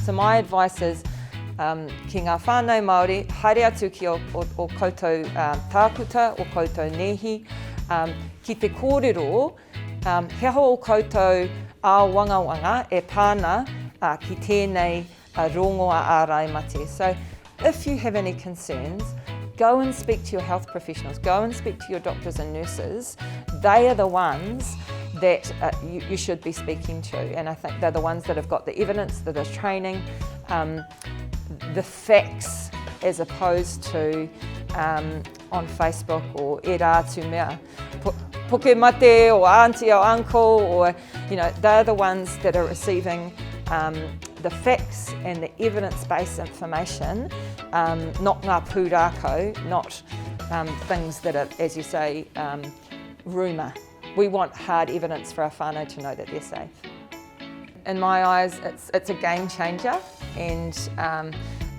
So my advice is, ki ngā whānau Māori, haere atu ki o koutou tākuta, o koutou nehi, ki te kōrero, he ho o koutou āwangawanga e pāna ki tēnei rongoa ārai mate. So if you have any concerns, go and speak to your health professionals, go and speak to your doctors and nurses. They are the ones that you should be speaking to, and I think they're the ones that have got the evidence, that are training, the facts, as opposed to on Facebook or e rā tu mea. Puke mate or auntie or uncle, or they're the ones that are receiving the facts and the evidence-based information, not ngā pūrākau, not things that are, as you say, rumour. We want hard evidence for our whānau to know that they're safe. In my eyes, it's a game changer, and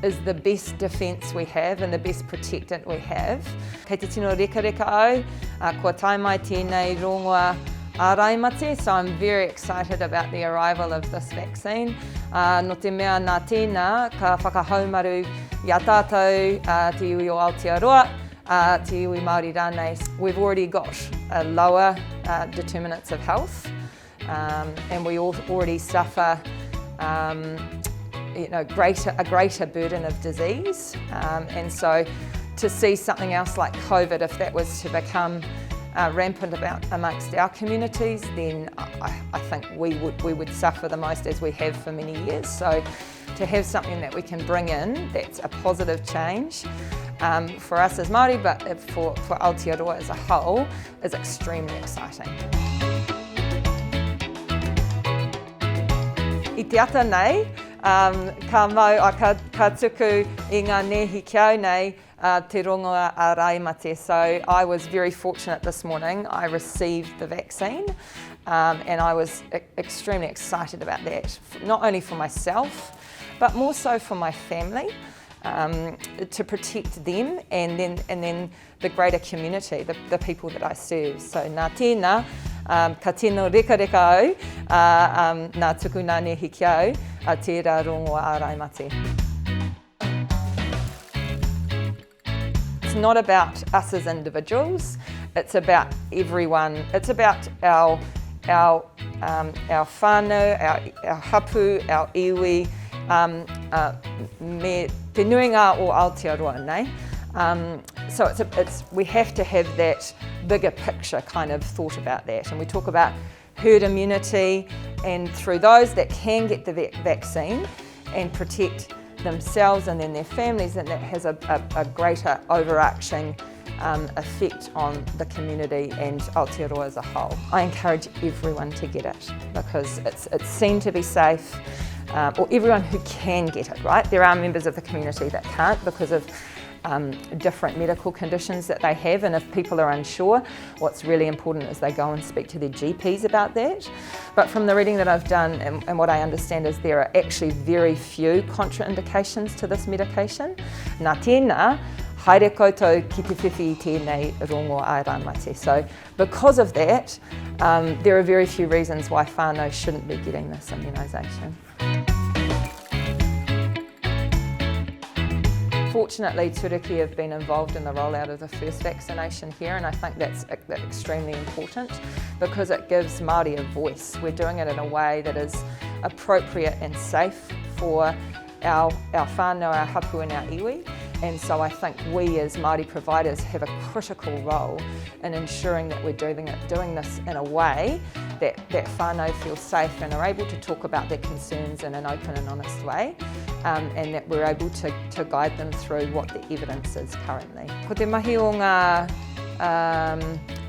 is the best defence we have and the best protectant we have. Kei te tino reka reka au, kua tai mai tēnei rongoa ārai mate, so I'm very excited about the arrival of this vaccine. No te mea nā tēnā, ka whakahaumaru i a tātou te iwi o Aotearoa, te iwi Māori rānei. We've already got a lower determinants of health, and we already suffer a greater burden of disease, and so to see something else like COVID, if that was to become rampant amongst our communities, then I think we would suffer the most, as we have for many years. So to have something that we can bring in that's a positive change for us as Māori, but for Aotearoa as a whole, is extremely exciting. I te ata nei, ka tuku i ngā nehi kiau nei te rongoa ārai mate. So I was very fortunate this morning. I received the vaccine, and I was extremely excited about that, not only for myself, but more so for my family, to protect them and then the greater community, the people that I serve. So nā tēnā, ka tino reka reka au, nā tuku nā nehi ki au, a tērā rongoa ārai mate. It's not about us as individuals, it's about everyone. It's about our whānau, our hapu, our iwi, me te nuinga o Aotearoa nei. So we have to have that bigger picture kind of thought about that, and we talk about herd immunity, and through those that can get the vaccine and protect themselves and then their families, and that has a greater overarching effect on the community and Aotearoa as a whole. I encourage everyone to get it because it's seen to be safe, or everyone who can get it, right? There are members of the community that can't because of different medical conditions that they have, and if people are unsure, what's really important is they go and speak to their GPs about that. But from the reading that I've done and what I understand is there are actually very few contraindications to this medication. Nā tēnā, haere koutou ki te whiwhi I tēnei rongoa ārai mate. So because of that, there are very few reasons why whānau shouldn't be getting this immunisation. Fortunately, Turuki have been involved in the rollout of the first vaccination here, and I think that's extremely important because it gives Māori a voice. We're doing it in a way that is appropriate and safe for our whānau, our hapu and our iwi, and so I think we as Māori providers have a critical role in ensuring that we're doing this in a way that whānau feel safe and are able to talk about their concerns in an open and honest way, and that we're able to guide them through what the evidence is currently. Ko te mahi o ngā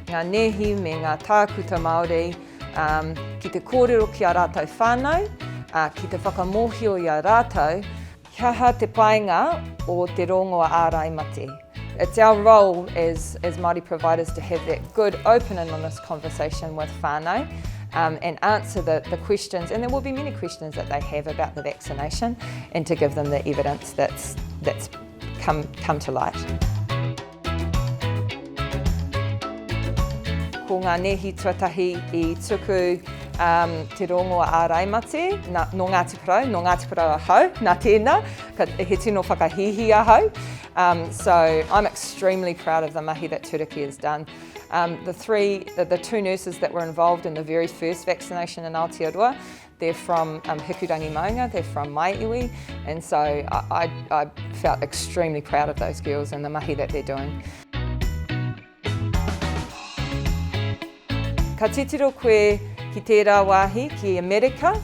nehi me ngā tākuta Māori, ki te kōrero ki a rātou whānau, ki te whakamohio I a rātou, kia ha te painga o te rongoa ārai mate. It's our role as Māori providers to have that good, open and honest conversation with whānau, and answer the questions, and there will be many questions that they have about the vaccination, and to give them the evidence that's come to light. Ko ngā nehi tuatahi I tuku te rongoa āraimate, no Ngāti Porou, no Ngāti Porou ahau, nā tēnā, he tino whakahihi ahau. So I'm extremely proud of the mahi that Turuki has done. The two nurses that were involved in the very first vaccination in Aotearoa, they're from Hikurangi Maunga, they're from my iwi, and so I felt extremely proud of those girls and the mahi that they're doing. Ka titiro koe ki tērā wāhi, ki Amerika,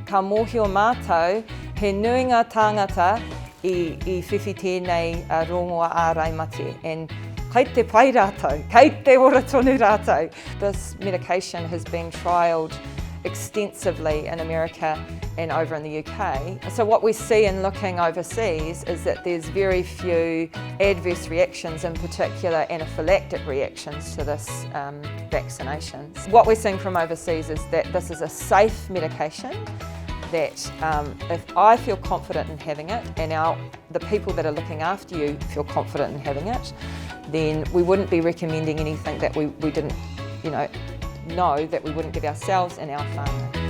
ka mōhio mātou, he nui ngā tāngata i whiwhi tēnei rongoa āraimate. And kei te pai rātou, kei te ora tonu rātou. This medication has been trialled extensively in America and over in the UK. So what we see in looking overseas is that there's very few adverse reactions, in particular anaphylactic reactions to this vaccination. What we're seeing from overseas is that this is a safe medication, that if I feel confident in having it and the people that are looking after you feel confident in having it, then we wouldn't be recommending anything that we didn't know that we wouldn't give ourselves and our whānau.